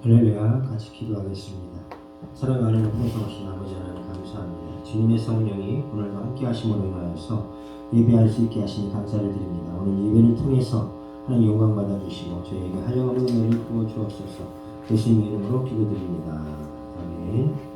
할렐루야. 같이 기도하겠습니다. 사랑하는 풍성하신 아버지 하나님 감사합니다. 주님의 성령이 오늘도 함께 하심으로 인하여서 예배할 수 있게 하시니 감사를 드립니다. 오늘 예배를 통해서 하나님 영광 받아주시고 저희에게 한량없는 은혜를 부어주옵소서. 예수님의 이름으로 기도드립니다. 아멘.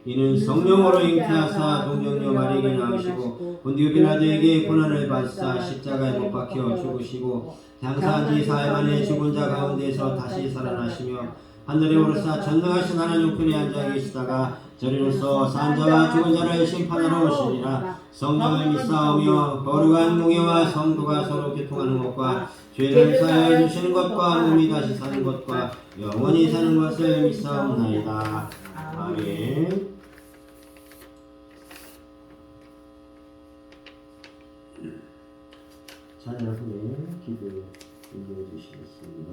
이는 성령으로 잉태하사 동정녀 마리아에게 낳으시고 본디오 빌라도에게 고난을 받사 십자가에 못 박혀 죽으시고 장사한 지 사흘 만에 죽은 자 가운데서 다시 살아나시며 하늘에 오르사 전능하신 하나님 우편에 앉아 계시다가 저리로서 산 자와 죽은 자를 심판하러 오시리라. 성령을 믿사오며 거룩한 공예와 성도가 서로 교통하는 것과 죄를 사하여 주시는 것과 몸이 다시 사는 것과 영원히 사는 것을 믿사옵나이다. 아멘. 찬양 후에 기도 인도해 주시겠습니다.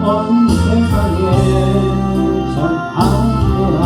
온 세상에 전하노라.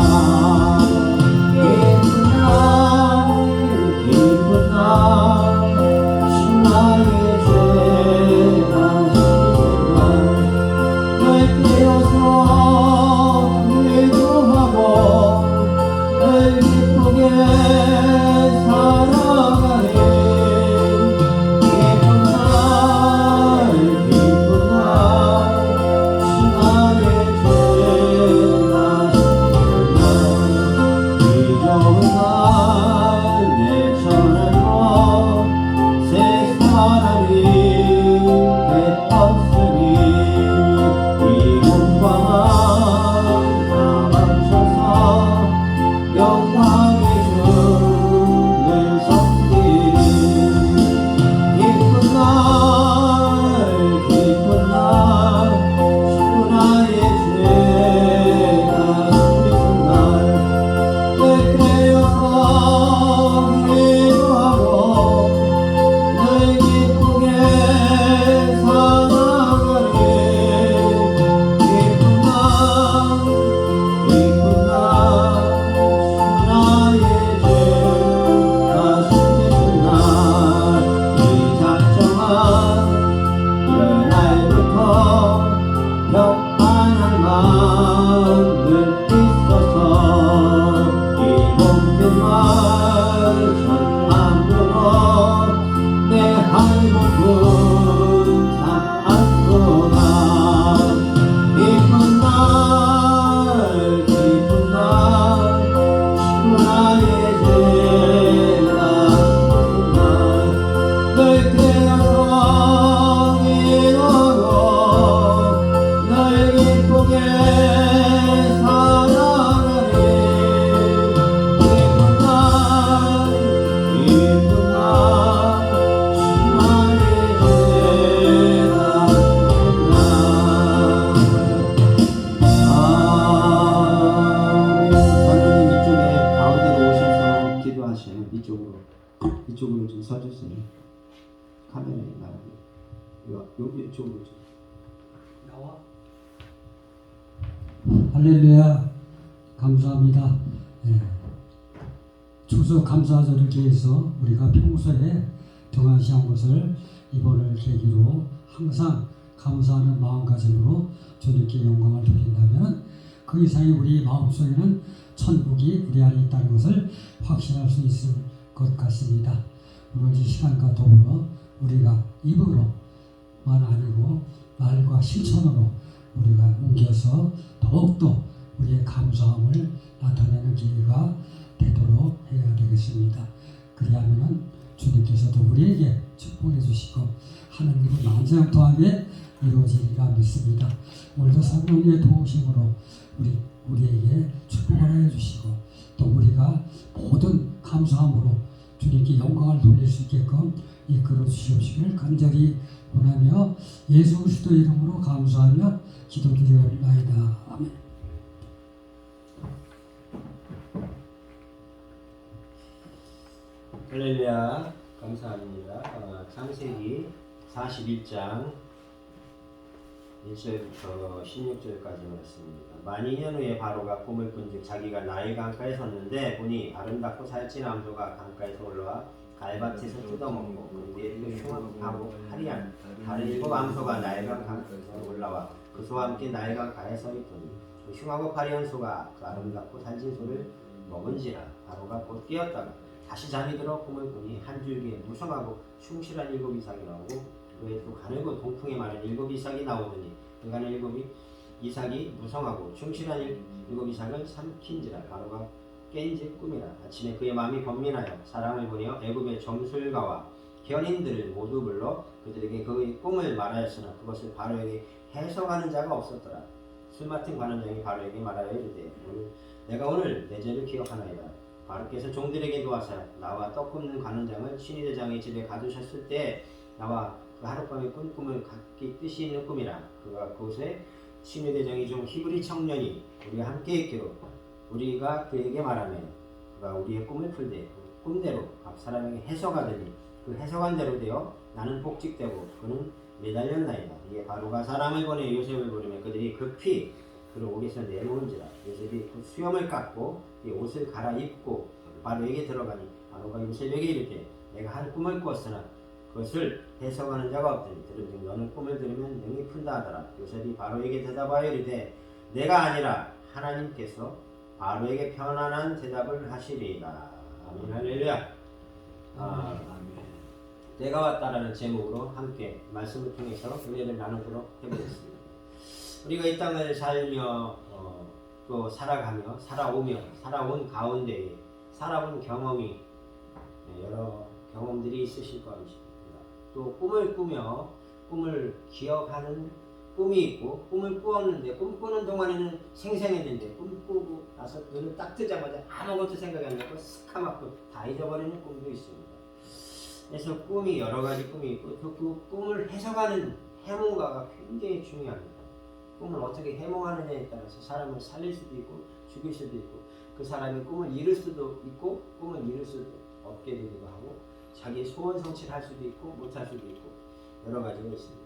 서주세요. 카메라에 나오고. 여기 좀 나와. 할렐루야. 감사합니다. 예. 추수 감사절을 기해서 우리가 평소에 등한시한 것을 이번을 계기로 항상 감사하는 마음가짐으로 주님께 영광을 돌린다면 그 이상의 우리 마음속에는 천국이 우리 안에 있다는 것을 확신할 수 있을 것 같습니다. 오늘 이 시간과 더불어 우리가 입으로만 아니고 말과 실천으로 우리가 옮겨서 더욱더 우리의 감사함을 나타내는 기회가 되도록 해야 되겠습니다. 그리하면 주님께서도 우리에게 축복해 주시고 하는 일이 만장통하게 이루어지리라 믿습니다. 오늘도 성령의 도우심으로 우리에게 축복을 해 주시고 또 우리가 모든 감사함으로 주님께 영광을 돌릴 수 있게끔 이끌어 주시옵시길 간절히 원하며 예수 그리스도 이름으로 감사하며 기도드리옵나이다. 아멘. 할렐루야. 감사합니다. 창세기 41장 1절부터 16절까지 말씀입니다. 만이 년 후에 바로가 꿈을 꾼즉 자기가 나일 강가에 섰는데 보니 아름답고 살찐 암소가 강가에서 올라와 갈밭에서 뜯어먹고 그 위에 흉악하고 화려한 다른 7 암소가 나일강 강가에서 올라와 그 소와 함께 나일강 가에 서 있더니 그 흉하고 화려한 소가 그 아름답고 살찐 소를 먹은지라 바로가 곧 깨었다가 다시 잠이 들어 꿈을 꾸니 한 줄기에 무성하고 충실한 7 이삭이 나오고 그에 또 가늘고 동풍에 마른 7 이삭이 나오더니 그 가늘 7 이삭이 무성하고 충실한 7 이삭을 삼킨지라 바로가 깬즉 꿈이라. 아침에 그의 마음이 번민하여 사람을 보내어 애굽의 점술가와 현인들을 모두 불러 그들에게 그의 꿈을 말하였으나 그것을 바로에게 해석하는 자가 없었더라. 술 맡은 관원장이 바로에게 말하여 이르되 내가 오늘 내 죄를 기억하나이다. 바로께서 종들에게 도와서 나와 떡 굽는 관원장을 신의대장의 집에 가두셨을 때 나와 그 하룻밤에 꾼 꿈을 각기 뜻이 있는 꿈이라. 그가 그곳에 신의대장이 중 히브리 청년이 우리와 함께 있기로 우리가 그에게 말하며 그가 우리의 꿈을 풀되 그 꿈대로 각 사람에게 해석하더니 그 해석한 대로 되어 나는 복직되고 그는 매달렸나이다. 이에 바로가 사람을 보내 요셉을 부르며 그들이 급히 그를 옥에서 내놓은지라. 요셉이 그 수염을 깎고 이 옷을 갈아입고 바로에게 들어가니 바로가 요셉에게 이르되 내가 한 꿈을 꾸었으나 그것을 해석하는 자가 없더니 들은즉 너는 꿈을 들으면 능히 푼다 하더라. 요셉이 바로에게 대답하여 이르되 내가 아니라 하나님께서 바로에게 편안한 대답을 하시리이다. 아멘. 할렐루야. 내가 왔다라는 제목으로 함께 말씀을 통해서 은혜를 나누도록 해보겠습니다. 우리가 이 땅을 살며 또 살아가며 살아온 가운데에 살아온 경험이 여러 경험들이 있으실 것입니다. 또 꿈을 꾸며 꿈을 기억하는 꿈이 있고 꿈을 꾸었는데 꿈꾸는 동안에는 생생했는데 꿈꾸고 나서 눈을 딱 뜨자마자 아무것도 생각이 안 나고 스카맣고 다 잊어버리는 꿈도 있습니다. 그래서 꿈이 여러 가지 꿈이 있고 또 그 꿈을 해석하는 해몽가가 굉장히 중요합니다. 꿈을 어떻게 해몽하느냐에 따라서 사람을 살릴 수도 있고 죽일 수도 있고 그 사람이 꿈을 이룰 수도 있고 꿈을 이룰 수도 없게 되기도 하고 자기의 소원 성취를 할 수도 있고 못할 수도 있고 여러 가지가 있습니다.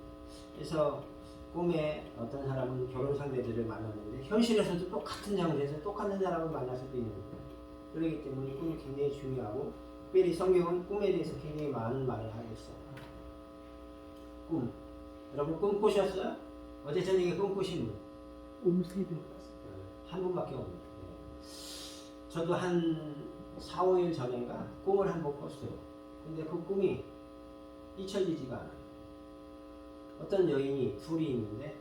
그래서 꿈에 어떤 사람은 결혼 상대들을 만났는데 현실에서도 똑같은 장소에서 똑같은 사람을 만날 수도 있는 거예요. 그렇기 때문에 꿈이 굉장히 중요하고 특별히 성경은 꿈에 대해서 굉장히 많은 말을 하고 있어요. 꿈. 여러분 꿈 꾸셨어요? 어제 저녁에 꿈 꾸신 분? 한 분밖에 없네요. 저도 한 4, 5일 전인가 꿈을 한 번 꿨어요. 근데 그 꿈이 잊혀지지가 않아요. 어떤 여인이 둘이 있는데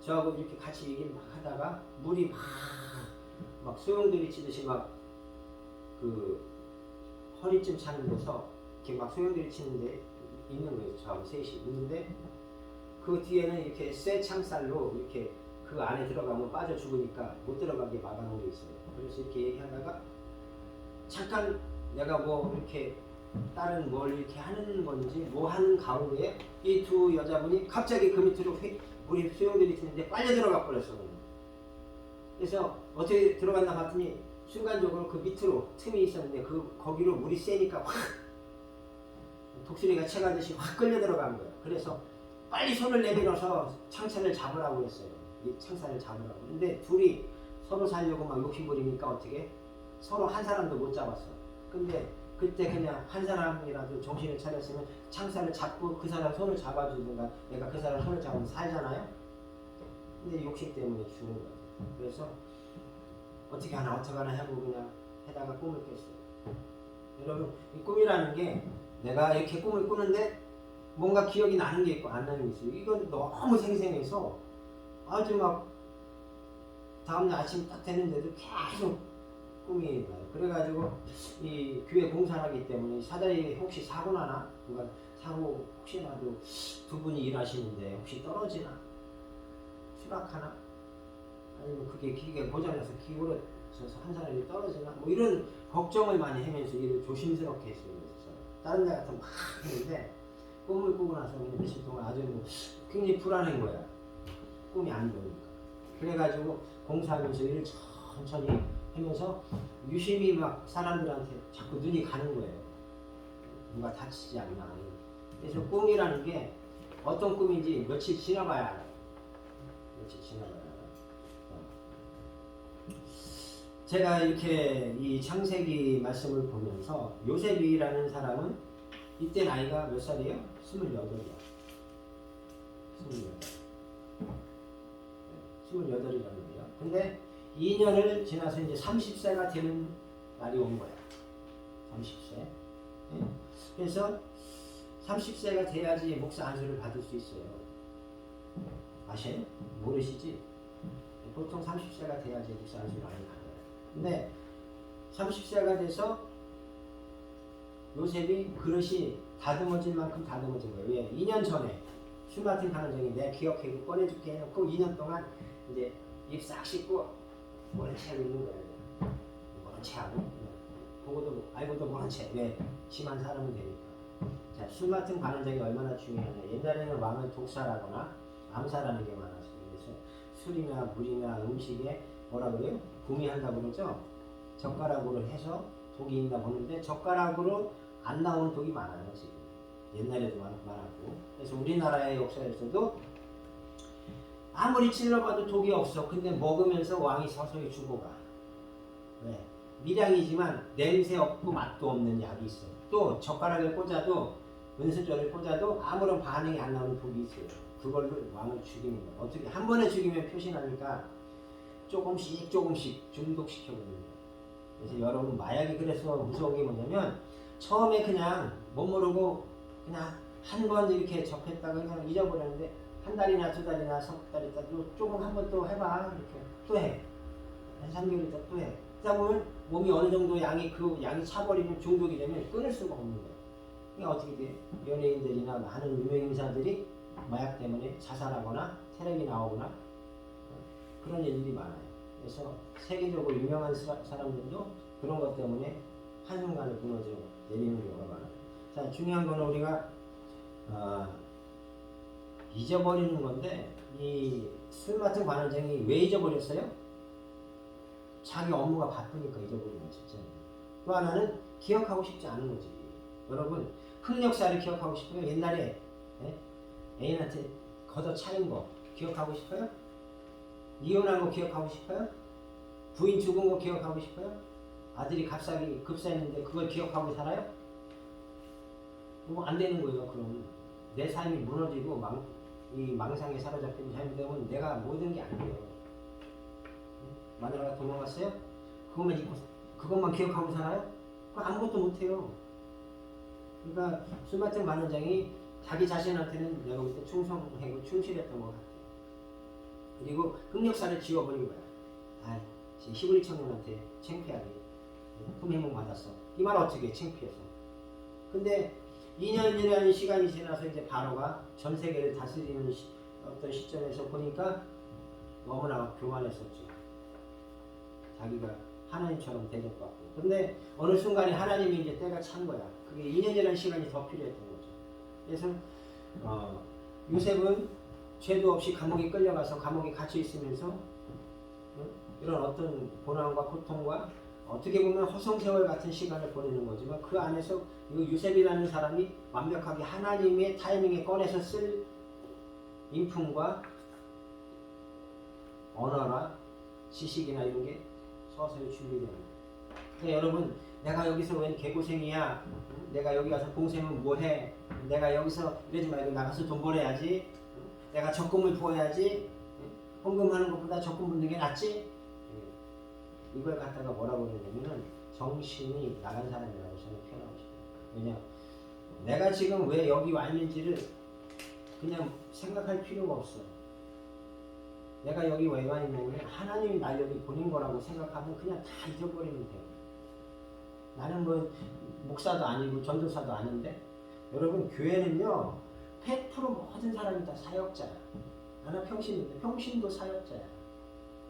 저하고 이렇게 같이 얘기를 막 하다가 물이 막 소용돌이 치듯이 막 그 허리쯤 차는 데서 이렇게 막 소용돌이 치는데 있는 거예요. 저하고 셋이 있는데 그 뒤에는 이렇게 쇠 창살로 이렇게 그 안에 들어가면 빠져 죽으니까 못 들어가게 막아놓은 게 있어요. 그래서 이렇게 얘기하다가 잠깐 내가 뭐 이렇게 다른 뭘 이렇게 하는 건지 뭐 하는 가운데 이 두 여자분이 갑자기 그 밑으로 물이 수용들이 튀는데 빨려 들어가 버렸어. 그래서 어떻게 들어갔나 봤더니 순간적으로 그 밑으로 틈이 있었는데 거기로 물이 세니까 확 독수리가 채가듯이 확 끌려 들어간 거예요. 그래서 빨리 손을 내밀어서 창살을 잡으라고 했어요. 이 창살을 잡으라고. 근데 둘이 서로 살려고 막 욕심부리니까 어떻게 서로 한 사람도 못 잡았어. 근데 그때 그냥 한 사람이라도 정신을 차렸으면 창살을 잡고 그 사람 손을 잡아주든가 내가 그 사람 손을 잡으면 살잖아요. 근데 욕심 때문에 죽은 거예요. 그래서 어떻게 하나 하고 그냥 해다가 꿈을 깼어요. 여러분, 이 꿈이라는 게 내가 이렇게 꿈을 꾸는데 뭔가 기억이 나는 게 있고 안 나는 게 있어요. 이건 너무 생생해서 아주 막 다음날 아침 딱 됐는데도 계속 꿈이 나요. 그래가지고 이 교회 공사를 하기 때문에 사다리 혹시 사고 나나? 그러니까 사고 혹시라도 두 분이 일하시는데 혹시 떨어지나? 추락하나? 아니면 그게 기계가 고장나서 기울어져서 한 사람이 떨어지나? 뭐 이런 걱정을 많이 하면서 일을 조심스럽게 했어요. 그래서 다른 데 같으면 막 했는데 꿈을 꾸고 나서 며칠 동안 아주 굉장히 불안한 거야. 꿈이 안 좋으니까. 그래가지고 공사하면서 일을 천천히 하면서 유심히 막 사람들한테 자꾸 눈이 가는 거예요. 누가 다치지 않나. 그래서 꿈이라는 게 어떤 꿈인지 며칠 지나봐야 알아요. 며칠 지나봐야 알아요. 제가 이렇게 이 창세기 말씀을 보면서 요셉이라는 사람은 이때 나이가 몇 살이에요? 28이야. 28이라는 거예요. 근데 2년을 지나서 이제 30세가 되는 날이 온 거야. 30세. 네? 그래서 30세가 돼야지 목사 안수를 받을 수 있어요. 아셔요? 모르시지? 보통 30세가 돼야지 목사 안수를 많이 받아요. 근데 30세가 돼서 요셉이 그릇이 다듬어질 만큼 다듬어진 거예요. 왜? 2년 전에 술 맡은 가능성이 내가 기억해고 꺼내줄게 해놓고 2년 동안 이제 입 싹 씻고 모른 채 하고 있는 거예요. 모른 채 하고 보고도 알고도 모른 채. 왜? 심한 사람은 되니까. 자, 술 맡은 가능성이 얼마나 중요하냐. 옛날에는 왕을 독살하거나 암살하는 게 많았어요. 그래서 술이나 물이나 음식에 뭐라 그래요? 구미한다고 그러죠? 젓가락으로 해서 독이 있나 보는데 젓가락으로 안 나오는 독이 많아요. 지금 옛날에도 많았고. 그래서 우리나라의 역사에서도 아무리 찔러봐도 독이 없어. 근데 먹으면서 왕이 서서히 죽어가. 왜? 밀양이지만 냄새 없고 맛도 없는 약이 있어요. 또 젓가락을 꽂아도 은수저를 꽂아도 아무런 반응이 안 나오는 독이 있어요. 그걸로 왕을 죽이는 거예요. 어떻게 한 번에 죽이면 표시나니까 조금씩 중독시켜버립니다. 그래서 여러분, 마약이 그래서 무서운 게 뭐냐면 처음에 그냥 못 모르고 그냥 한 번 이렇게 접했다가 그냥 잊어버렸는데 한 달이나 두 달이나 석 달 있다 또 조금 한 번 또 해봐. 이렇게 또 해. 한 3개월 있다 또 해. 그러다 보면 몸이 어느 정도 그 양이 차버리면 중독이 되면 끊을 수가 없는 거예요. 그러니까 어떻게 돼? 연예인들이나 많은 유명 인사들이 마약 때문에 자살하거나 테레비 나오거나 그런 일들이 많아요. 그래서 세계적으로 유명한 사람들도 그런 것 때문에 한순간에 무너져 내리는 경우가 많아요. 자, 중요한 거는 우리가 잊어버리는 건데 이 술 같은 관원쟁이 왜 잊어버렸어요? 자기 업무가 바쁘니까 잊어버리는 거죠. 또 하나는 기억하고 싶지 않은 거지. 여러분, 흑역사를 기억하고 싶어요? 옛날에 애인한테 걷어차린 거 기억하고 싶어요? 이혼한 거 기억하고 싶어요? 부인 죽은 거 기억하고 싶어요? 아들이 갑자기 급사했는데 그걸 기억하고 살아요? 그거 안 되는 거예요. 그럼 내 삶이 무너지고 이 망상에 사로잡히고 잘못되면 내가 모든 게 아니에요. 마누라가 도망갔어요? 그것만 기억하고 살아요? 그거 아무것도 못해요. 그러니까 술 같은 관원장이 자기 자신한테는 내가 볼 때 충성하고 충실했던 것 같아요. 그리고 흑역사를 지워버린 거야. 히브리 청년한테 창피하게 흠해몽 받았어. 이 말 어떻게 해? 창피해서. 근데 2년이라는 시간이 지나서 이제 바로가 전 세계를 다스리는 어떤 시점에서 보니까 너무나 교만했었죠. 자기가 하나님처럼 대접받고. 근데 어느 순간에 하나님이 이제 때가 찬 거야. 그게 2년이라는 시간이 더 필요했던 거죠. 그래서 요셉은 죄도 없이 감옥에 끌려가서 감옥에 갇혀 있으면서 이런 어떤 고난과 고통과 어떻게 보면 허송세월 같은 시간을 보내는 거지만 그 안에서 이 요셉이라는 사람이 완벽하게 하나님의 타이밍에 꺼내서 쓸 인품과 언어나 지식이나 이런 게 서서히 준비되는 거예요. 그러니까 여러분, 내가 여기서 웬 개고생이야? 내가 여기 가서 봉사하면 뭐해? 내가 여기서 이러지 말고 나가서 돈 벌어야지. 내가 적금을 부어야지. 헌금하는 것보다 적금 붓는 게 낫지? 이걸 갖다가 뭐라고 그러냐면은 정신이 나간 사람이라고 저는 표현하고 싶어요. 왜냐? 내가 지금 왜 여기 와 있는지를 그냥 생각할 필요가 없어. 내가 여기 왜 와 있냐면 하나님이 날 여기 보낸 거라고 생각하면 그냥 다 잊어버리면 돼요. 나는 뭐 목사도 아니고 전도사도 아닌데 여러분, 교회는요 100% 모든 사람이 다 사역자야. 나는 평신인데 평신도 사역자야.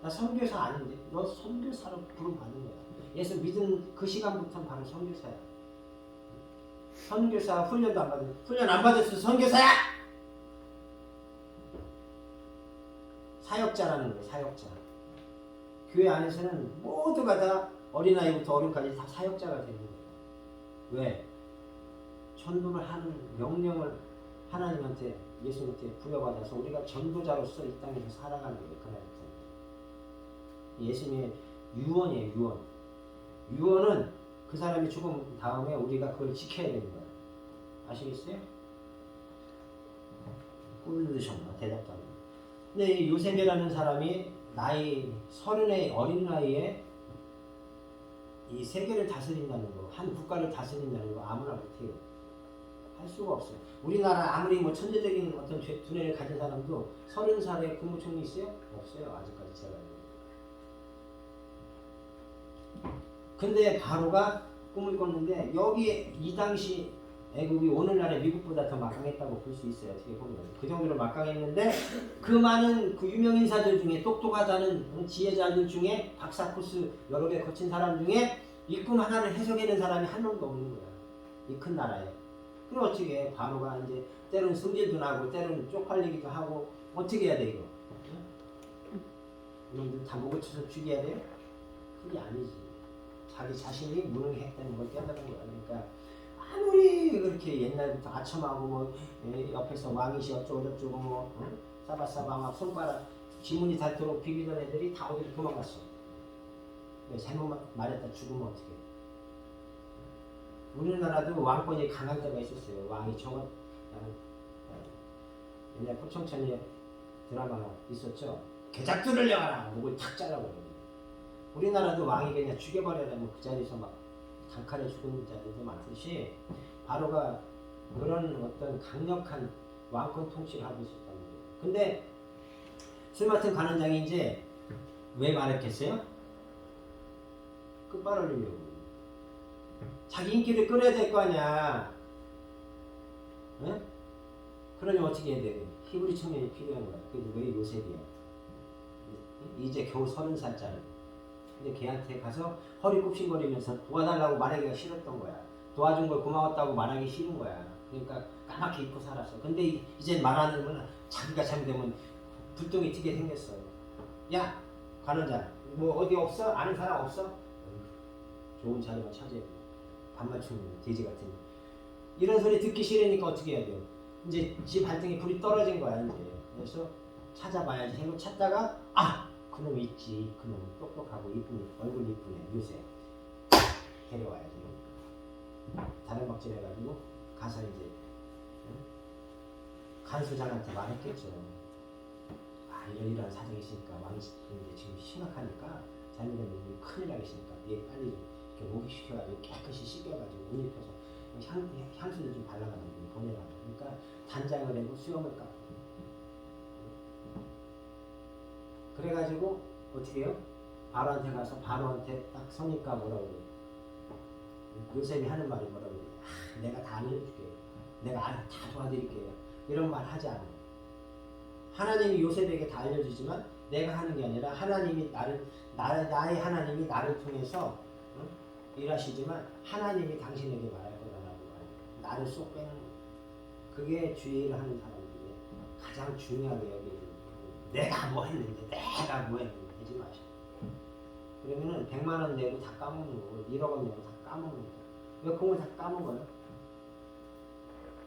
나 선교사 아닌데 너 선교사로 부름받는 거야. 예수 믿은 그 시간부터 바로 선교사야. 선교사 훈련도 안 받은, 훈련 안 받았어 선교사야. 사역자라는 거예요. 사역자. 교회 안에서는 모두가 다 어린아이부터 어른까지 다 사역자가 되는 거예요. 왜? 전도를 하는 명령을 하나님한테, 예수님한테 부여받아서 우리가 전도자로서 이 땅에서 살아가는 거예요. 그날부터. 예수님의 유언이에요. 유언. 유언은 그 사람이 죽은 다음에 우리가 그걸 지켜야 되는 거예요. 아시겠어요? 꿀 드셨나? 대답도 안 해요. 근데 이 요셉이라는 사람이 나이 30의 어린 나이에 이 세계를 다스린다는 거, 한 국가를 다스린다는 거 아무나 못해요. 할 수가 없어요. 우리나라 아무리 뭐 천재적인 어떤 두뇌를 가진 사람도 30살에 국무총리 있어요? 없어요. 아직까지 제가. 근데 바로가 꿈을 꿨는데 여기 이 당시 애국이 오늘날의 미국보다 더 막강했다고 볼 수 있어요. 어떻게 보면 그 정도로 막강했는데 그 많은 그 유명 인사들 중에 똑똑하다는 지혜자들 중에 박사 코스 여러 개 거친 사람 중에 이 꿈 하나를 해석해낸 사람이 한 명도 없는 거야. 이 큰 나라에. 그럼 어떻게 해? 바로가 이제 때로는 승질도 나고 때로는 쪽팔리기도 하고 어떻게 해야 돼 이거? 이놈들 다 목을 쳐서 죽여야 돼요? 그게 아니지. 자기 자신이 무능했다는 걸 깨달은 거야. 그러니까 아무리 그렇게 옛날부터 아첨하고 뭐 옆에서 왕이시 어쩌고 저쩌고 뭐 싸바싸바 막 손가락 지문이 닳도록 비비던 애들이 다 어디로 도망갔어. 왜 잘못 말했다 죽으면 어떻게? 우리나라도 왕권이 강할 때가 있었어요. 왕이 저거 옛날 포청천리에 드라마 있었죠. 개작두를 내어라 목을 탁 잘라버려. 우리나라도 왕이 그냥 죽여버려라면 그 자리에서 막 단칼에 죽은 자들도 많듯이 바로가 그런 어떤 강력한 왕권 통치를 하고 있었단 말이에요. 근데 술 맡은 간원장이 이제 왜 말했겠어요? 끝발을리려고. 자기 인기를 끌어야 될 거 아니야. 응? 그러니 어떻게 해야 돼? 히브리 청년이 필요한 거야. 그게 왜 요셉이야? 이제 겨우 30살짜리. 근데 걔한테 가서 허리 굽신거리면서 도와달라고 말하기가 싫었던 거야. 도와준 걸 고마웠다고 말하기 싫은 거야. 그러니까 까맣게 입고 살았어. 근데 이제 말하는 건 자기가 잘못되면 불똥이 튀게 생겼어. 야, 관원장, 뭐 어디 없어? 아는 사람 없어? 좋은 자리만 차지해. 반맞춤 돼지 같은. 이런 소리 듣기 싫으니까 어떻게 해야 돼요? 이제 집 발등에 불이 떨어진 거야 이제. 그래서 찾아봐야지 생각 찾다가 그놈 있지. 그놈 똑똑하고 이쁘니 얼굴 이쁘네 요새 데려와야지. 다른 박질 해가지고 가서 이제 간수장한테 말했겠죠. 이런 사정이 있으니까 왕이 지금 심각하니까 잘못하면 큰일 나겠으니까 얘 빨리 이렇게 목욕시켜가지고 깨끗이 씻겨가지고 옷 입혀서 향수를 좀 발라가지고 보내라고. 그러니까 단장을 내고 수염을 깎고. 그래가지고 어떻게 해요? 바로한테 가서 바로한테 딱 서니까 뭐라고 그래요? 요셉이 하는 말이 뭐라고 그래요? 내가 다 알려줄게요. 내가 다 도와드릴게요. 이런 말 하지 않아요. 하나님이 요셉에게 다 알려주지만 내가 하는 게 아니라 하나님이 나의 하나님이 나를 통해서 일하시지만 하나님이 당신에게 말할 거라고 말해요. 나를 쏙 빼는 거예요. 그게 주의를 하는 사람들이 가장 중요하게 여기는 내가 뭐 했는데 내가 뭐 했는데 하지 마시고 그러면은 100만 원 내고 다 까먹는 거고 1억 원 내고 다 까먹는 거야. 왜 그걸 다 까먹어요?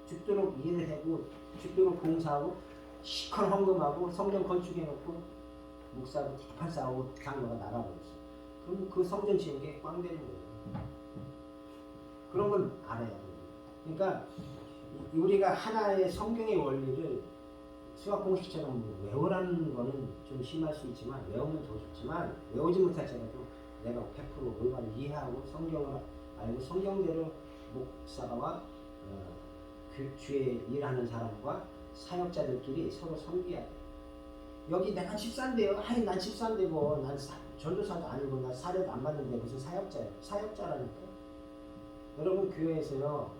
죽도록 일을 하고 죽도록 봉사하고 시커 헌금하고 성전 건축해놓고 목사하고 대판 싸우고 장로가 나가버렸어. 그럼 그 성전 지은 게 꽝 되는 거예요. 그런 걸 알아야 돼요. 그러니까 우리가 하나의 성경의 원리를 수학 공식처럼 외우라는 거는 좀 심할 수 있지만 외우면 더 좋지만 외우지 못할지라도 내가 100% 올바로 이해하고 성경을 알고 성경대로 목사와 그 주에 일하는 사람과 사역자들끼리 서로 섬겨야 돼. 여기 내가 집사인데요. 아니 난 집사인데고 난 전도사도 아니고 난 사례도 안 받는데 무슨 사역자예요. 사역자라니까. 여러분 교회에서요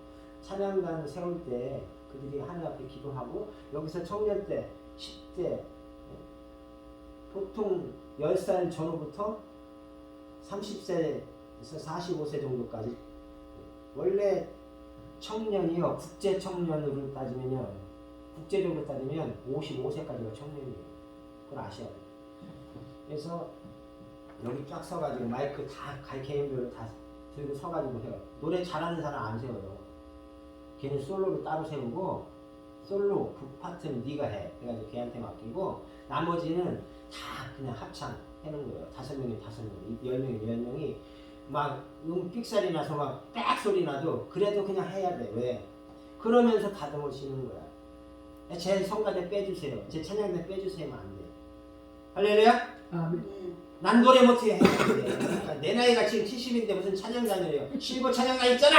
찬양단 세울 때 그들이 하나님 앞에 기도하고 여기서 청년 때 10대 보통 10살 전후부터 30세에서 45세 정도까지 원래 청년이요 국제 청년으로 따지면요 국제적으로 따지면 55세까지가 청년이에요. 그걸 아셔야 돼요. 그래서 여기 쫙 서가지고 마이크 다 개인별로 다 들고 서가지고 해요. 노래 잘하는 사람 안 세워요. 걔는 솔로를 따로 세우고 솔로 그 파트는 네가 해. 그래가지고 걔한테 맡기고 나머지는 다 그냥 합창 해는 거예요. 5명이 5명, 10명이 10명이 막 삑살이 나서 막 빽 소리 나도 그래도 그냥 해야 돼. 왜? 그러면서 다듬어 치는 거야. 제 성가대 빼주세요. 제 찬양대 빼주세요. 안 돼. 할렐루야? 아멘. 난 노래 못해. 그러니까 내 나이가 지금 70인데 무슨 찬양단이래요. 실버 찬양단 있잖아.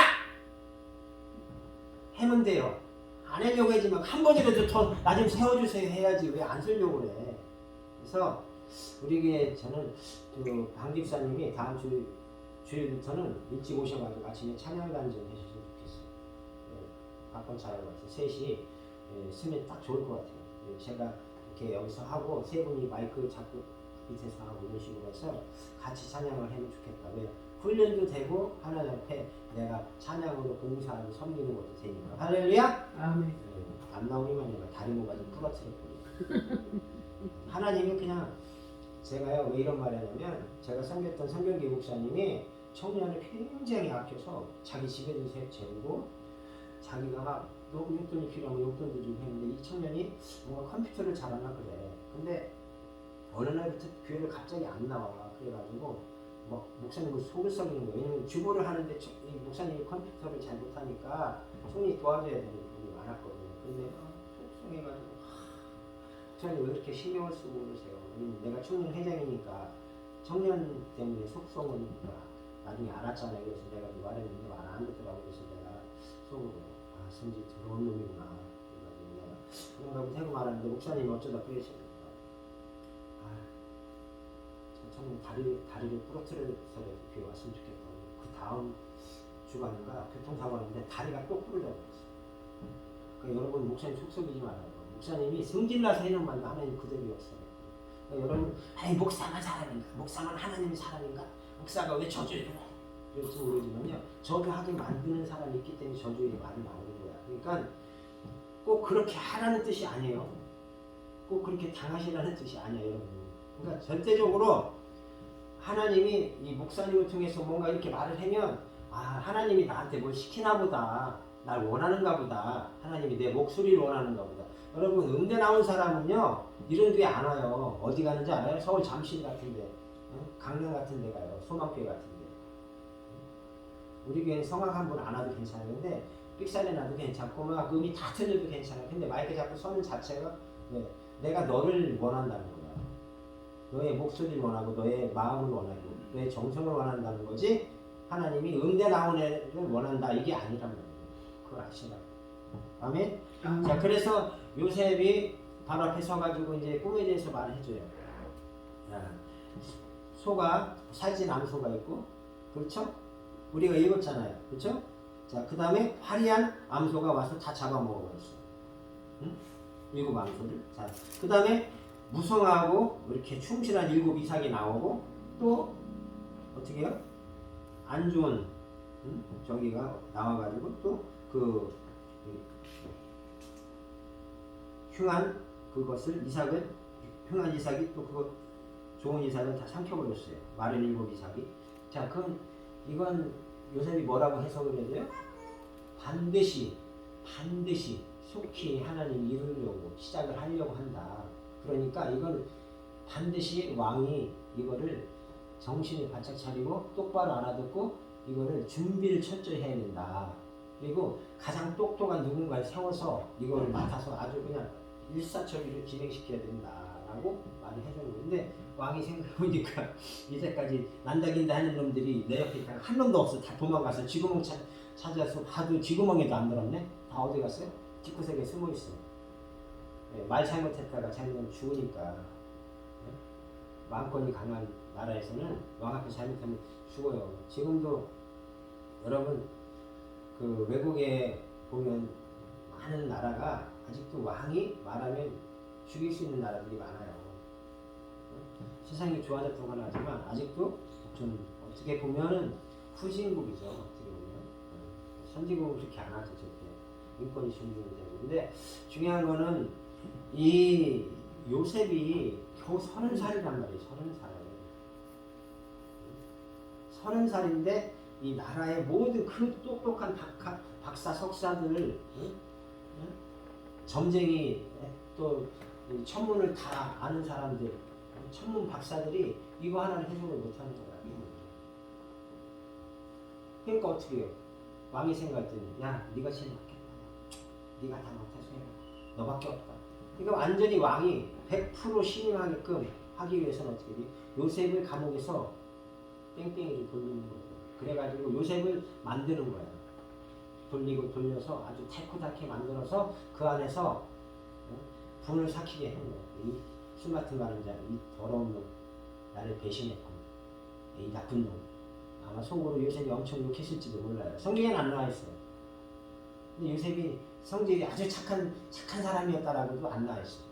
하면 돼요. 안 하려고 하지 막 한 번이라도 더 나 좀 세워주세요 해야지 왜 안 쓰려고 그래. 그래서 우리 교회 저는 그 방집사님이 다음 주일부터는 일찍 오셔가지고 아침에 찬양단 좀 해주셨으면 좋겠어요. 박건 차라고 해서 셋이 쓰면 딱 좋을 것 같아요. 제가 이렇게 여기서 하고 세 분이 마이크 잡고 밑에서 하고 이런 식으로 해서 같이 찬양을 하면 좋겠다. 왜? 훈련도 되고 하나님 앞에 내가 찬양으로 봉사하고 섬기는 것도 되니까. 할렐루야? 아멘. 안 나오니만 내가 다리 모가지 부러뜨려 버리고. 하나님이 그냥 제가요 왜 이런 말 하냐면 제가 섬겼던 성경기 목사님이 청년을 굉장히 아껴서 자기 집에도 재우고 자기가 막 용돈이 필요하면 용돈도 주고 했는데 이 청년이 뭔가 컴퓨터를 잘하나 그래. 근데 어느 날부터 교회를 갑자기 안 나와. 그래가지고 막 목사님을 속을 썩이는 거예요. 왜냐면 주보를 하는데 이 목사님이 컴퓨터를 잘 못하니까 손이 도와줘야 되는 부분이 많았거든요. 근데 속상해가지고 목사님 왜 이렇게 신경을 쓰고 그러세요? 내가 청년 회장이니까 청년 때문에 속성은 나중에 알았잖아요. 그래서 내가 말했는데 말 안 듣더라고. 그래서 내가 속으로 성질 더러운 놈이구나. 그래가지고 내가 그런다고 해고 말하는데 목사님이 어쩌다 그러시니까 저는 다리를 부러뜨려서 교회 왔으면 좋겠다고. 그 다음 주간인가 교통사고 났는데 다리가 또 부러져 버렸어요. 그러니까 여러분 목사님 속썩이지 말아요. 목사님이 승질나서 해놓은 말도 하나님 그대로 역사해요. 그러니까 여러분 아니 목사만 사람인가? 목사만 하나님의 사람인가? 목사가 왜 저주를 해? 그럴지 모르지만요. 저주하게 만드는 사람이 있기 때문에 저주의 말이 나오는 거야. 그러니까 꼭 그렇게 하라는 뜻이 아니에요. 꼭 그렇게 당하시라는 뜻이 아니에요. 여러분. 그러니까 절대적으로 하나님이 이 목사님을 통해서 뭔가 이렇게 말을 하면 하나님이 나한테 뭘 시키나 보다. 날 원하는가 보다. 하나님이 내 목소리를 원하는가 보다. 여러분 음대 나온 사람은요. 이런 교회 안 와요. 어디 가는지 알아요? 서울 잠실 같은 데. 강릉 같은 데 가요. 소망교회 같은 데. 우리 교회는 성악 한 분 안 와도 괜찮은데 삑살이 나도 괜찮고 막 음이 다 틀려도 괜찮아요. 근데 마이크 잡고 서는 자체가 내가 너를 원한다는 거야. 너의 목소리를 원하고 너의 마음을 원하고 너의 정성을 원한다는 거지 하나님이 음대 나온 애를 원한다 이게 아니란 말이에요. 그걸 아시라고. 아멘? 자 그래서 요셉이 바로 앞에 서가지고 이제 꿈에 대해서 말을 해줘요. 소가 살찐 암소가 있고 그렇죠? 우리가 읽었잖아요. 그렇죠? 자 그 다음에 화려한 암소가 와서 다 잡아먹어버렸어요. 응? 7 암소를. 자 그 다음에 무성하고 이렇게 충실한 7 이삭이 나오고 또 어떻게 해요? 안 좋은 저기가 나와가지고 또 그 흉한 그것을 흉한 이삭이 또 그거 좋은 이삭을 다 삼켜버렸어요. 마른 7 이삭이. 자, 그럼 이건 요셉이 뭐라고 해석을 해야 돼요? 반드시 속히 하나님 이루려고 시작을 하려고 한다. 그러니까 이건 반드시 왕이 이거를 정신을 바짝 차리고 똑바로 알아듣고 이거를 준비를 철저히 해야 된다. 그리고 가장 똑똑한 누군가를 세워서 이거를 맡아서 아주 그냥 일사천리로 진행시켜야 된다라고 말을 해주는 거예요. 근데 왕이 생각해보니까 이제까지 난다긴다 하는 놈들이 내 옆에 있다가 한 놈도 없어. 다 도망가서 쥐구멍 찾아서 봐도 쥐구멍에도 안 들었네. 다 어디 갔어요? 뒷구석에 숨어 있어. 네, 말 잘못했다가 잘못하면 죽으니까. 네? 왕권이 강한 나라에서는 왕 앞에 잘못하면 죽어요. 지금도 여러분 그 외국에 보면 많은 나라가 아직도 왕이 말하면 죽일 수 있는 나라들이 많아요. 세상이 좋아졌던 건 하지만 아직도 좀 어떻게 보면은 후진국이죠. 어떻게 보면 선진국은 그렇게 안 하죠. 절대 인권이 존중되고. 근데 중요한 거는 이 요셉이 겨우 30살이란 말이에요. 30살인데 이 나라의 모든 그 똑똑한 박사 석사들 점쟁이 또 천문을 다 아는 사람들 천문 박사들이 이거 하나를 해석을 못하는 거야. 그러니까 어떻게 해요? 왕이 생각할 때는 야 네가 제일 맞겠다. 네가 다 못해서 해라. 너밖에 없다. 그러니까 완전히 왕이 100% 신임하게끔 하기 위해서는 어떻게 돼? 요셉을 감옥에서 뺑뺑이를 돌리는 거예요. 그래가지고 요셉을 만드는 거예요. 돌리고 돌려서 아주 태코닥게 만들어서 그 안에서 분을 삭히게 하는 거예요. 이 술 같은 거 하는 자, 이 더러운 놈, 나를 배신했고, 이 나쁜 놈. 아마 속으로 요셉이 엄청 욕했을지도 몰라요. 성경에는 안 나와 있어요. 근데 요셉이 성질이 아주 착한 사람이었다라고도 안 나와 있어요.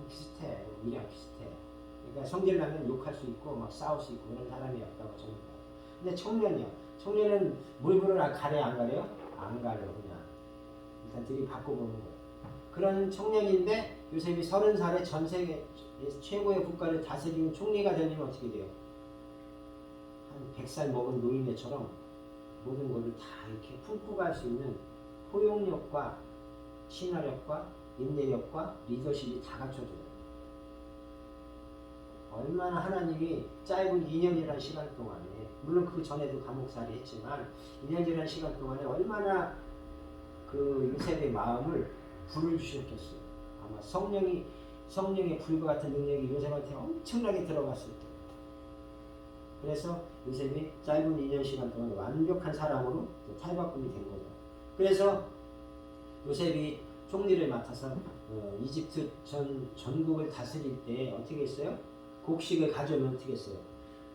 비슷해, 우리랑 비슷해. 그러니까 성질 나면 욕할 수 있고 막 싸울 수 있고 그런 사람이었다고 저는 봐요. 근데 청년이요. 청년은 물불을 가려 안 가려요? 안 가려 그냥. 일단 들이받고 보는 거예요. 그런 청년인데 요셉이 30살에 전 세계 최고의 국가를 다스리는 총리가 되면 어떻게 돼요? 한 100살 먹은 노인네처럼 모든 것을 다 이렇게 품고 갈 수 있는 포용력과 친화력과 인내력과 리더십이 다 갖춰져요. 얼마나 하나님이 짧은 2년이라는 시간 동안에 물론 그 전에도 감옥살이 했지만 2년이라는 시간 동안에 얼마나 그 요셉의 마음을 불을 주셨겠어요. 아마 성령의 불과 같은 능력이 요셉한테 엄청나게 들어갔을 거예요. 그래서 요셉이 짧은 2년 시간 동안 완벽한 사람으로 탈바꿈이 된 거죠. 그래서 요셉이 총리를 맡아서 이집트 전국을 다스릴 때 어떻게 했어요? 곡식을 가져오면 어떻게 했어요?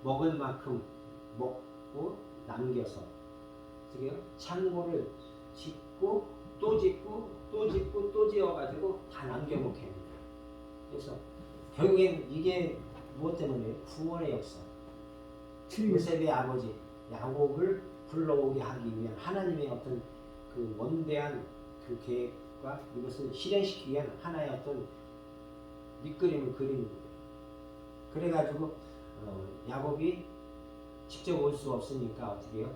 먹을 만큼 먹고 남겨서 어떻게 해요? 창고를 짓고 또 짓고 또 짓고 또 지어가지고 다 남겨놓게 합니다. 그래서 결국엔 이게 무엇 때문에? 구원의 역사. 요셉의 아버지 야곱을 불러오게 하기 위한 하나님의 어떤 그 원대한 그 계획과 이것을 실행시키기 위한 하나의 어떤 밑그림을 그리는 거예요. 그래가지고 야곱이 직접 올 수 없으니까 어떻게 해요?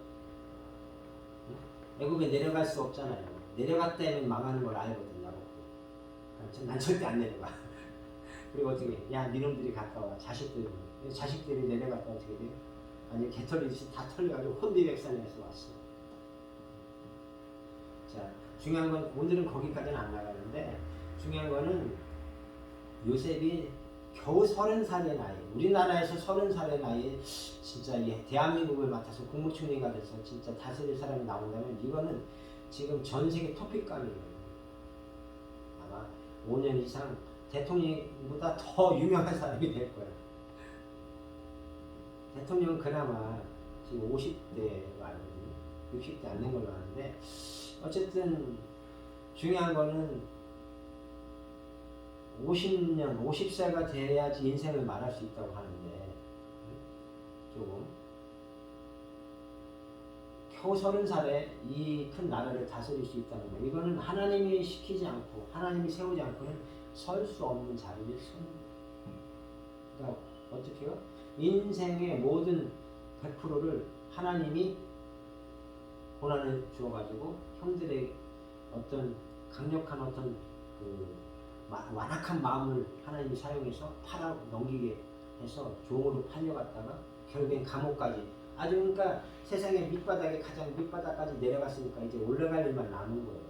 애굽에 내려갈 수 없잖아요. 내려갔다면 망하는 걸 알거든, 야곱도. 난 절대 안 내려가. 그리고 어떻게 해? 야, 니놈들이 갔다 와. 자식들이 내려갔다 어떻게 돼요? 아니, 개털이 다 털려가지고 혼비백산에서 왔어. 자, 중요한 건 오늘은 거기까지는 안 나가는데 중요한 거는 요셉이 겨우 30살의 나이, 우리나라에서 30살의 나이에 진짜 대한민국을 맡아서 국무총리가 돼서 진짜 다스릴 사람이 나온다면 이거는 지금 전 세계 토픽감이에요. 아마 5년 이상 대통령보다 더 유명한 사람이 될 거예요. 대통령은 그나마 지금 50대로 알거든요. 60대 안 된 걸로 아는데 어쨌든 중요한 거는 50년, 50세가 돼야지 인생을 말할 수 있다고 하는데 조금 겨우 30살에 이 큰 나라를 다스릴 수 있다는 거 이거는 하나님이 시키지 않고 하나님이 세우지 않고는 설 수 없는 자리를 서는 그러니까 어떻게 해요? 인생의 모든 100%를 하나님이 고난을 주어가지고 형들의 어떤 강력한 어떤 그 완악한 마음을 하나님이 사용해서 팔아 넘기게 해서 종으로 팔려갔다가 결국엔 감옥까지 아주 그러니까 세상의 밑바닥에 가장 밑바닥까지 내려갔으니까 이제 올라갈 일만 남은 거예요.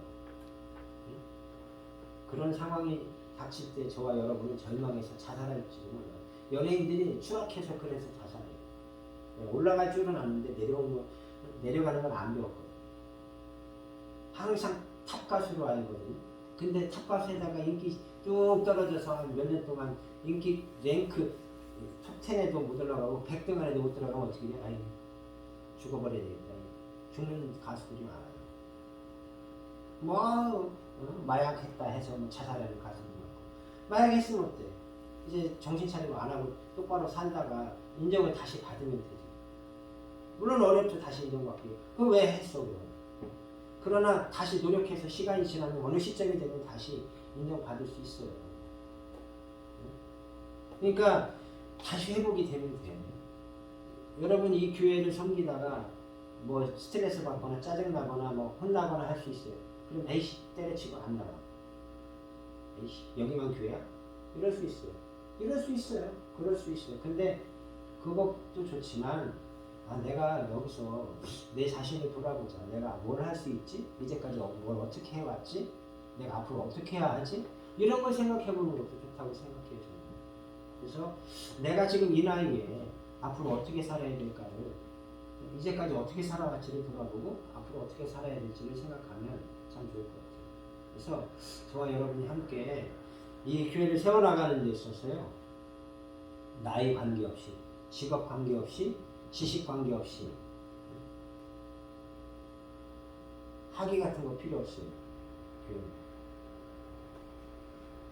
그런 상황이 닥칠 때 저와 여러분은 절망해서 자살할지도 몰라요. 연예인들이 추락해서 그래서 자살해요. 올라갈 줄은 아는데 내려가는 건 안 배웠거든요. 항상 탑가수로 알거든요. 근데 탑가수에다가 인기 쭉 떨어져서 몇 년 동안 인기 랭크 톱10에도 못 올라가고 100등 안에도 못 들어가면 어떻게 돼? 아이 죽어버려야 되겠다. 죽는 가수들이 많아요. 뭐 마약했다 해서 뭐 자살하는 가수도 많고 마약했으면 어때? 이제 정신 차리고 안 하고 똑바로 살다가 인정을 다시 받으면 되지. 물론 어렵죠. 다시 인정받기. 그거 왜 했어 그럼? 그러나 다시 노력해서 시간이 지나면 어느 시점이 되면 다시 인정받을 수 있어요. 그러니까 다시 회복이 되면 돼요. 여러분 이 교회를 섬기다가 뭐 스트레스 받거나 짜증나거나 뭐 혼나거나 할 수 있어요. 그럼 에이씨 때려치고 안 나와. 에이씨 여기만 교회야? 이럴 수 있어요. 이럴 수 있어요. 그럴 수 있어요. 근데 그것도 좋지만 내가 여기서 내 자신을 돌아보자. 내가 뭘 할 수 있지? 이제까지 뭘 어떻게 해왔지? 내가 앞으로 어떻게 해야 하지? 이런 걸 생각해보는 것도 좋다고 생각해요. 저는. 그래서 내가 지금 이 나이에 앞으로 어떻게 살아야 될까를 이제까지 어떻게 살아왔지를 돌아보고 앞으로 어떻게 살아야 될지를 생각하면 참 좋을 것 같아요. 그래서 저와 여러분이 함께 이 교회를 세워나가는 데 있어서요. 나이 관계없이 직업 관계없이 지식 관계없이 학위 같은 거 필요 없어요. 교회는.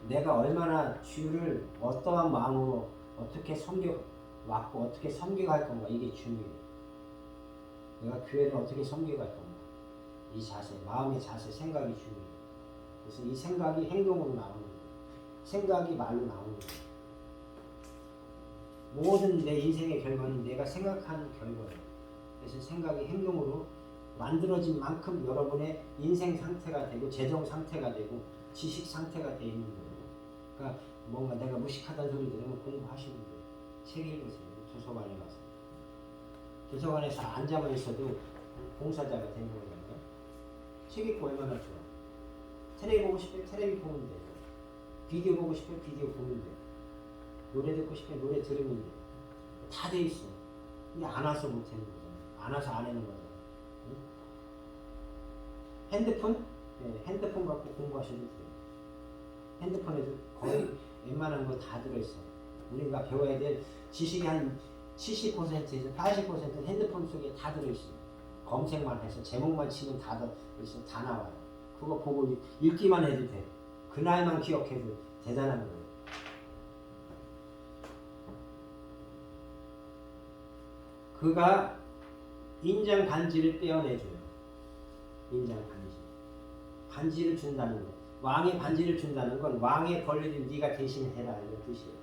내가 얼마나 주를 어떠한 마음으로 어떻게 섬겨왔고 어떻게 섬겨갈 건가 이게 중요해요. 내가 교회를 어떻게 섬겨갈 건가 이 자세, 마음의 자세, 생각이 중요해요. 그래서 이 생각이 행동으로 나오는 거예요. 생각이 말로 나오는 거예요. 모든 내 인생의 결과는 내가 생각하는 결과예요. 그래서 생각이 행동으로 만들어진 만큼 여러분의 인생 상태가 되고 재정 상태가 되고 지식 상태가 되어 있는 거예요. 그러니까 뭔가 내가 무식하다는 소리 들으면 공부하시는 거예요. 책 읽으세요. 도서관에 가서. 도서관에서 앉아만 있어도 봉사자가 되는 거잖아요. 책 읽고 얼마나 좋아. 텔레비 보고 싶으면 텔레비 보면 돼요. 비디오 보고 싶으면 비디오 보면 돼요. 노래 듣고 싶으면 노래 들으면 돼요. 다 돼 있어. 근데 안 와서 못 하는 거잖아요. 안 와서 안 하는 거잖아요. 응? 핸드폰? 네, 핸드폰 갖고 공부하셔도 돼요. 핸드폰에도 거의 웬만한 거 다 들어있어요. 우리가 배워야 될 지식이 한 70%에서 80%는 핸드폰 속에 다 들어있어요. 검색만 해서 제목만 치면 다 나와요. 그거 보고 읽기만 해도 돼. 그 나이만 기억해도 대단한 거예요. 그가 인장 반지를 떼어내줘요. 인장 반지. 반지를 준다는 것. 왕의 반지를 준다는 건 왕의 권리를 네가 대신해라 이런 뜻이에요.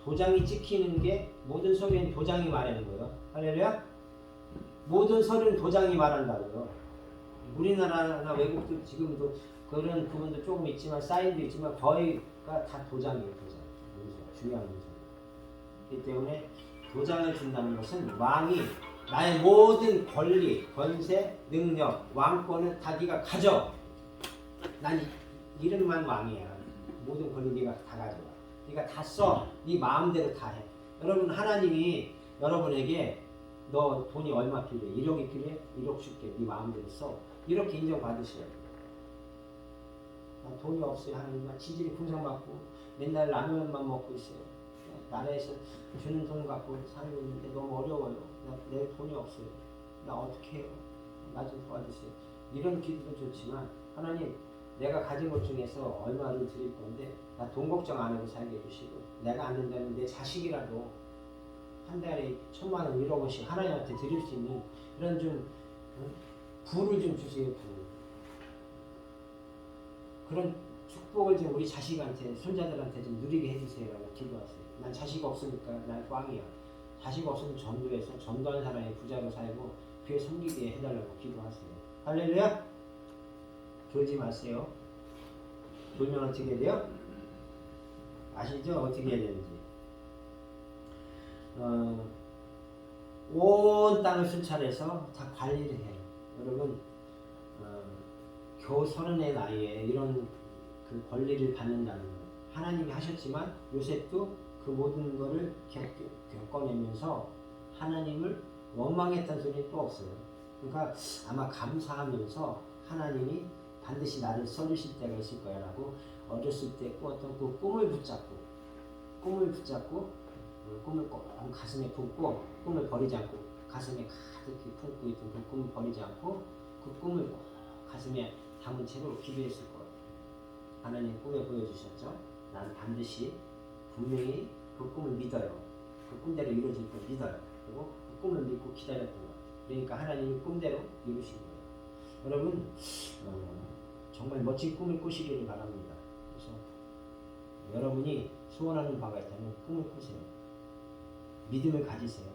도장이 찍히는 게 모든 서류엔 도장이 말하는 거예요. 할렐루야? 모든 서류는 도장이 말한다고요. 우리나라나 외국도 지금도 그런 부분도 조금 있지만 사인도 있지만 거의가 다 도장이에요. 도장. 문서, 중요한 문서. 그렇기 때문에 도장을 준다는 것은 왕이 나의 모든 권리, 권세, 능력, 왕권을 다 네가 가져. 난 이름만 왕이야. 모든 권리 네가 다 가져와. 네가 다 써. 네 마음대로 다 해. 여러분 하나님이 여러분에게 너 돈이 얼마 필요해? 1억이 필요해? 1억 줄게. 네 마음대로 써. 이렇게 인정받으셔야 돼요. 나 돈이 없어요. 하나님 나 지질이 풍성받고 맨날 라면만 먹고 있어요. 나라에서 주는 돈 갖고 살고 있는데 너무 어려워요. 내 돈이 없어요. 나 어떻게 해요? 나 좀 도와주세요. 이런 기도도 좋지만 하나님 내가 가진 것 중에서 얼마를 드릴 건데 나 돈 걱정 안 하고 살게 해주시고 내가 안 된다면 내 자식이라도 한 달에 1,000만 원 1억 원씩 하나님한테 드릴 수 있는 이런 좀 부를 좀 주세요. 부. 그런 축복을 좀 우리 자식한테, 손자들한테 좀 누리게 해주세요라고 기도하세요. 난 자식 없으니까 난 꽝이야. 자식 없으면 전도해서 전도한 사람이 부자로 살고 교회 섬기게 해달라고 기도하세요. 할렐루야. 졸지 마세요. 졸면 어떻게 돼요? 아시죠? 어떻게 해야 되는지. 온 땅을 순찰해서 다 관리를 해요. 여러분 겨우 30의 나이에 이런 그 권리를 받는다는 거. 하나님이 하셨지만 요셉도 그 모든 거를 겪어내면서 하나님을 원망했다는 소리는 또 없어요. 그러니까 아마 감사하면서 하나님이 반드시 나를 써주실 때가 있을 거야 라고 어렸을 때 꾸었던 그 꿈을 붙잡고 꿈을 꼭 가슴에 품고 꿈을 버리지 않고 가슴에 가득히 품고 있던 그 꿈을 버리지 않고 그 꿈을 꼭 가슴에 담은 채로 기도했을 거예요. 하나님 꿈에 보여주셨죠? 나는 반드시 분명히 그 꿈을 믿어요. 그 꿈대로 이루어질 걸 믿어요. 그리고 그 꿈을 믿고 기다렸던 거예요. 그러니까 하나님이 꿈대로 이루신 거예요. 여러분 정말 멋진 꿈을 꾸시기를 바랍니다. 그래서 여러분이 소원하는 바가 있다면 꿈을 꾸세요. 믿음을 가지세요.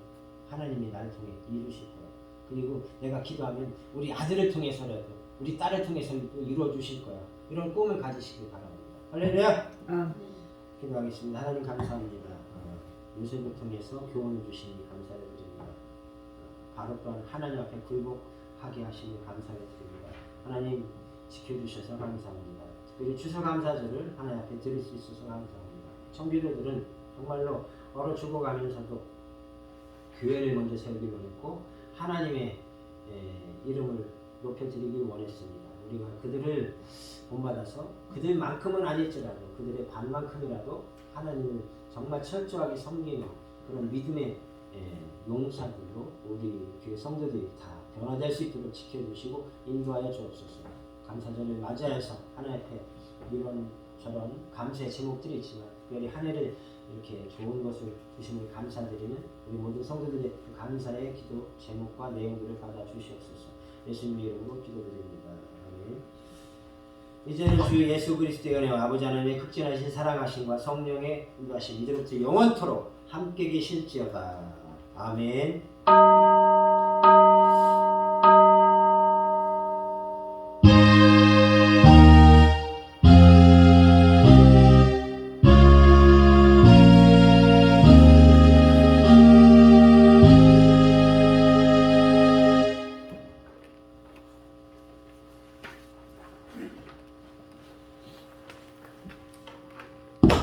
하나님이 나를 통해 이루실 거예요. 그리고 내가 기도하면 우리 아들을 통해서라도 우리 딸을 통해서도 이루어 주실 거야. 이런 꿈을 가지시길 바랍니다. 할렐루야. 기도하겠습니다. 하나님 감사합니다. 요셉을 통해서 교훈을 주시니 감사를 드립니다. 바로 또한 하나님 앞에 굴복하게 하시니 감사를 드립니다. 하나님 지켜주셔서 감사합니다. 특별히 추수감사절을 하나님 앞에 드릴 수 있어서 감사합니다. 청비도들은 정말로 얼어 죽어가면서도 교회를 먼저 세우길 원했고 하나님의 이름을 높여드리길 원했습니다. 우리가 그들을 본받아서 그들만큼은 아닐지라도 그들의 반만큼이라도 하나님을 정말 철저하게 섬기는 그런 믿음의 용사들로 우리 교회 성도들이 다 변화될 수 있도록 지켜주시고 인도하여 주옵소서. 감사절을 맞이해서 하나님 앞에 이런 저런 감사의 제목들이 있지만 특별히 한 해를 이렇게 좋은 것을 주심을 감사드리는 우리 모든 성도들의 그 감사의 기도 제목과 내용들을 받아 주시옵소서. 예수님 이름으로 기도드립니다. 아멘. 이제는 주 예수 그리스도의 은혜와 아버지 하나님의 극진하신 사랑하심과 성령의 인도하심 이제부터 영원토록 함께 계실지어다. 아멘.